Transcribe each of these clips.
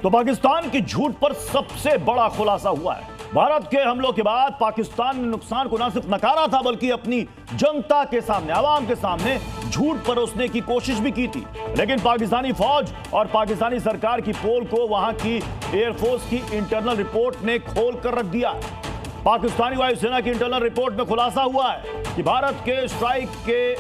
तो पाकिस्तान की झूठ पर सबसे बड़ा खुलासा हुआ है। भारत के हमलों के बाद पाकिस्तान ने नुकसान को न सिर्फ नकारा था बल्कि अपनी जनता के सामने, आवाम के सामने झूठ परोसने की कोशिश भी की थी। लेकिन पाकिस्तानी फौज और पाकिस्तानी सरकार की पोल को वहां की एयरफोर्स की इंटरनल रिपोर्ट ने खोल कर रख दिया। पाकिस्तानी वायुसेना की इंटरनल रिपोर्ट में खुलासा हुआ है कि भारत के स्ट्राइक के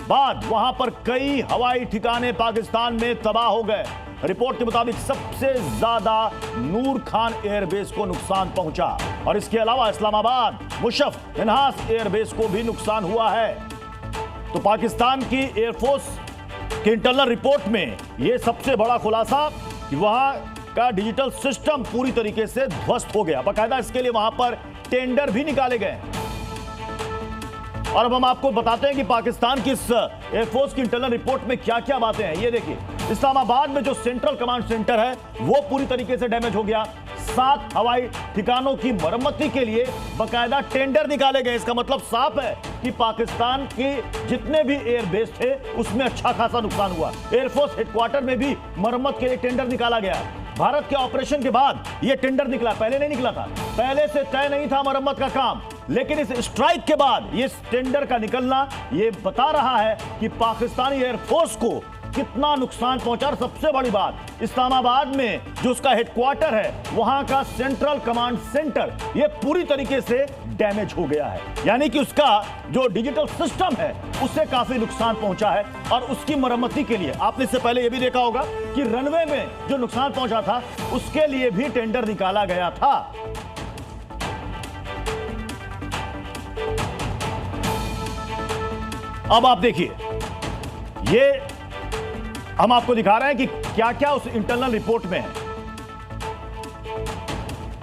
बाद वहां पर कई हवाई ठिकाने पाकिस्तान में तबाह हो गए। रिपोर्ट के मुताबिक सबसे ज्यादा नूर खान एयरबेस को नुकसान पहुंचा और इसके अलावा इस्लामाबाद, मुशर्रफ, इन्हास एयरबेस को भी नुकसान हुआ है। तो पाकिस्तान की एयरफोर्स की इंटरनल रिपोर्ट में यह सबसे बड़ा खुलासा कि वहां का डिजिटल सिस्टम पूरी तरीके से ध्वस्त हो गया। बाकायदा इसके लिए वहां पर टेंडर भी निकाले गए। और अब हम आपको बताते हैं कि पाकिस्तान की इस एयरफोर्स की इंटरनल रिपोर्ट में क्या क्या बातें हैं। ये देखिए, इस्लामाबाद में जो सेंट्रल कमांड सेंटर है वो पूरी तरीके से डैमेज हो गया। 7 हवाई ठिकानों की मरम्मती के लिए बकायदा टेंडर निकाले गए। इसका मतलब साफ है कि पाकिस्तान के जितने भी एयरबेस थे उसमें अच्छा खासा नुकसान हुआ। एयरफोर्स हेडक्वार्टर में भी मरम्मत के लिए टेंडर निकाला गया। भारत के ऑपरेशन के बाद यह टेंडर निकला, पहले नहीं निकला था, पहले से तय नहीं था मरम्मत का काम। लेकिन इस स्ट्राइक के बाद ये टेंडर का निकलना यह बता रहा है कि पाकिस्तानी एयरफोर्स को कितना नुकसान पहुंचा। और सबसे बड़ी बात, इस्लामाबाद में जो उसका हेडक्वार्टर है वहां का सेंट्रल कमांड सेंटर यह पूरी तरीके से डैमेज हो गया है। यानी कि उसका जो डिजिटल सिस्टम है उससे काफी नुकसान पहुंचा है। और उसकी मरम्मती के लिए आपने इससे पहले यह भी देखा होगा कि रनवे में जो नुकसान पहुंचा था उसके लिए भी टेंडर निकाला गया था। अब आप देखिए, ये हम आपको दिखा रहे हैं कि क्या क्या उस इंटरनल रिपोर्ट में है।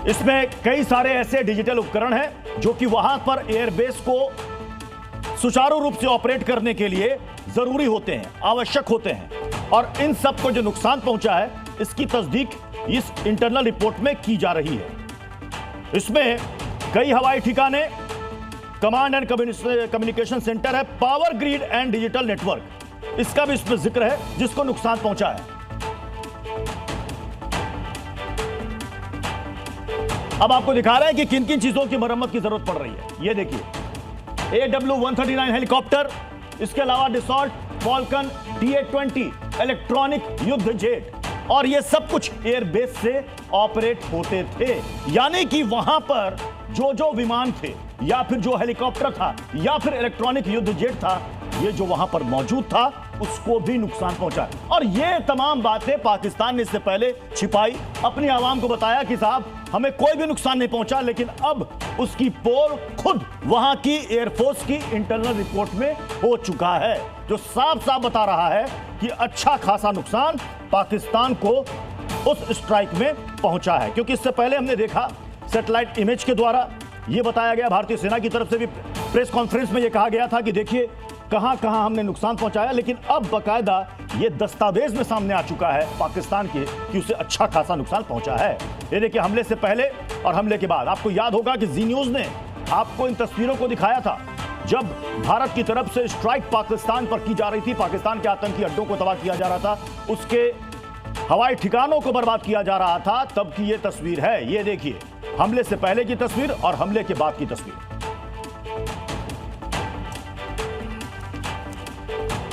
इसमें कई सारे ऐसे डिजिटल उपकरण हैं जो कि वहां पर एयरबेस को सुचारू रूप से ऑपरेट करने के लिए जरूरी होते हैं, आवश्यक होते हैं। और इन सब को जो नुकसान पहुंचा है इसकी तस्दीक इस इंटरनल रिपोर्ट में की जा रही है। इसमें कई हवाई ठिकाने, कमांड एंड कम्युनिकेशन सेंटर है, power grid and digital network, इसका भी इसमें जिक्र है जिसको नुकसान पहुंचा है। अब आपको दिखा रहे हैं कि किन किन चीजों की मरम्मत की जरूरत पड़ रही है। ये देखिए, AW139 हेलीकॉप्टर, इसके अलावा डिसॉल्ट, फॉल्कन, DA-20 इलेक्ट्रॉनिक युद्ध जेट, और ये सब कुछ एयरबेस से ऑपरेट होते थे। यानी कि वहां पर जो विमान थे या फिर जो हेलीकॉप्टर था या फिर इलेक्ट्रॉनिक युद्ध जेट था, ये जो वहां पर मौजूद था उसको भी नुकसान पहुंचा। और ये तमाम बातें पाकिस्तान ने इससे पहले छिपाई, अपनी आवाम को बताया कि साहब हमें कोई भी नुकसान नहीं पहुंचा। लेकिन अब उसकी पोल खुद वहां की एयरफोर्स की इंटरनल रिपोर्ट में हो चुका है, जो साफ साफ बता रहा है कि अच्छा खासा नुकसान पाकिस्तान को उस स्ट्राइक में पहुंचा है। क्योंकि इससे पहले हमने देखा सैटेलाइट इमेज के द्वारा यह बताया गया, भारतीय सेना की तरफ से भी प्रेस कॉन्फ्रेंस में यह कहा गया था कि देखिए कहां कहां हमने नुकसान पहुंचाया। लेकिन अब बकायदा ये दस्तावेज में सामने आ चुका है पाकिस्तान के कि उसे अच्छा खासा नुकसान पहुंचा है। ये देखिए, हमले से पहले और हमले के बाद। आपको याद होगा कि जी न्यूज ने आपको इन तस्वीरों को दिखाया था जब भारत की तरफ से स्ट्राइक पाकिस्तान पर की जा रही थी, पाकिस्तान के आतंकी अड्डों को तबाह किया जा रहा था, उसके हवाई ठिकानों को बर्बाद किया जा रहा था। तब की यह तस्वीर है। ये देखिए, हमले से पहले की तस्वीर और हमले के बाद की तस्वीर।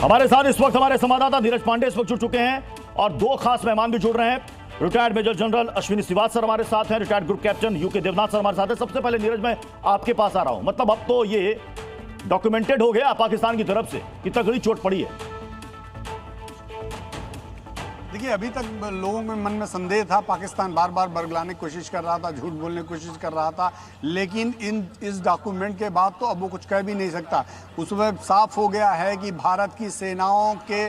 हमारे साथ इस वक्त हमारे संवाददाता धीरज पांडे इस वक्त जुड़ चुके हैं और 2 खास मेहमान भी जुड़ रहे हैं। Retired major general Ashwini Srivastava sir हमारे साथ हैं, retired group captain UK Devnath sir हमारे साथ हैं। सबसे पहले नीरज, मैं आपके पास आ रहा हूं। मतलब अब तो ये डॉक्यूमेंटेड हो गया पाकिस्तान की तरफ से कि तगड़ी चोट पड़ी है। देखिए, अभी तक लोगों में मन में संदेह था, पाकिस्तान बार बार बरगलाने की कोशिश कर रहा था, झूठ बोलने की कोशिश कर रहा था। लेकिन इस डॉक्यूमेंट के बाद तो अब वो कुछ कह भी नहीं सकता। उसमें साफ हो गया है कि भारत की सेनाओं के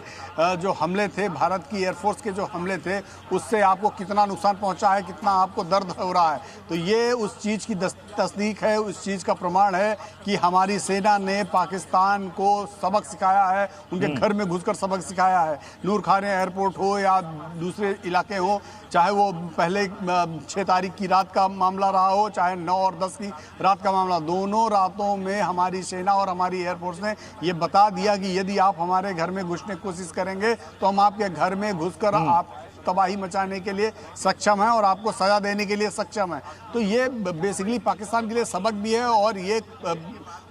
जो हमले थे, भारत की एयरफोर्स के जो हमले थे, उससे आपको कितना नुकसान पहुंचा है, कितना आपको दर्द हो रहा है। तो ये उस चीज़ की तस्दीक है, उस चीज़ का प्रमाण है कि हमारी सेना ने पाकिस्तान को सबक सिखाया है, उनके घर में घुसकर सबक सिखाया है। नूर खान एयरपोर्ट हो या दूसरे इलाके हो, चाहे वो पहले 6 तारीख की रात का मामला रहा हो, चाहे 9 और 10 की रात का मामला, दोनों रातों में हमारी सेना और हमारी एयरफोर्स ने ये बता दिया कि यदि आप हमारे घर में घुसने की कोशिश करेंगे तो हम आपके घर में घुसकर तबाही मचाने के लिए सक्षम है और आपको सजा देने के लिए सक्षम है। तो ये बेसिकली पाकिस्तान के लिए सबक भी है और ये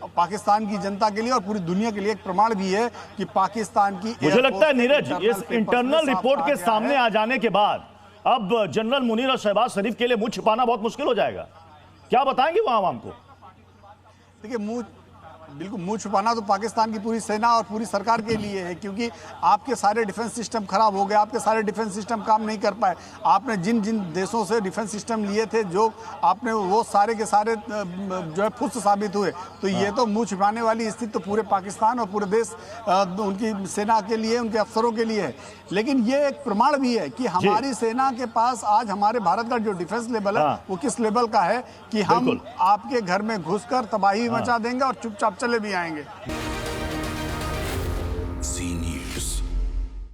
पाकिस्तान की जनता के लिए और पूरी दुनिया के लिए एक प्रमाण भी है कि पाकिस्तान की मुझे लगता है नीरज, इस इंटरनल रिपोर्ट के सामने आ जाने के बाद अब जनरल मुनीर और शहबाज शरीफ के लिए मुंह छिपाना बहुत मुश्किल हो जाएगा। क्या बताएंगे वहां आवाम को? देखिए, बिल्कुल मुंह छुपाना तो पाकिस्तान की पूरी सेना और पूरी सरकार के लिए है, क्योंकि आपके सारे डिफेंस सिस्टम खराब हो गए, आपके सारे डिफेंस सिस्टम काम नहीं कर पाए। आपने जिन जिन देशों से डिफेंस सिस्टम लिए थे, जो आपने वो सारे के सारे जो है फुस साबित हुए। तो ये तो मुंह छुपाने वाली स्थिति तो पूरे पाकिस्तान और पूरे देश उनकी सेना के लिए, उनके अफसरों के लिए है। लेकिन ये एक प्रमाण भी है कि हमारी सेना के पास आज हमारे भारत का जो डिफेंस लेवल है वो किस लेवल का है कि हम आपके घर में घुसकर तबाही मचा देंगे और चुपचाप चले भी आएंगे।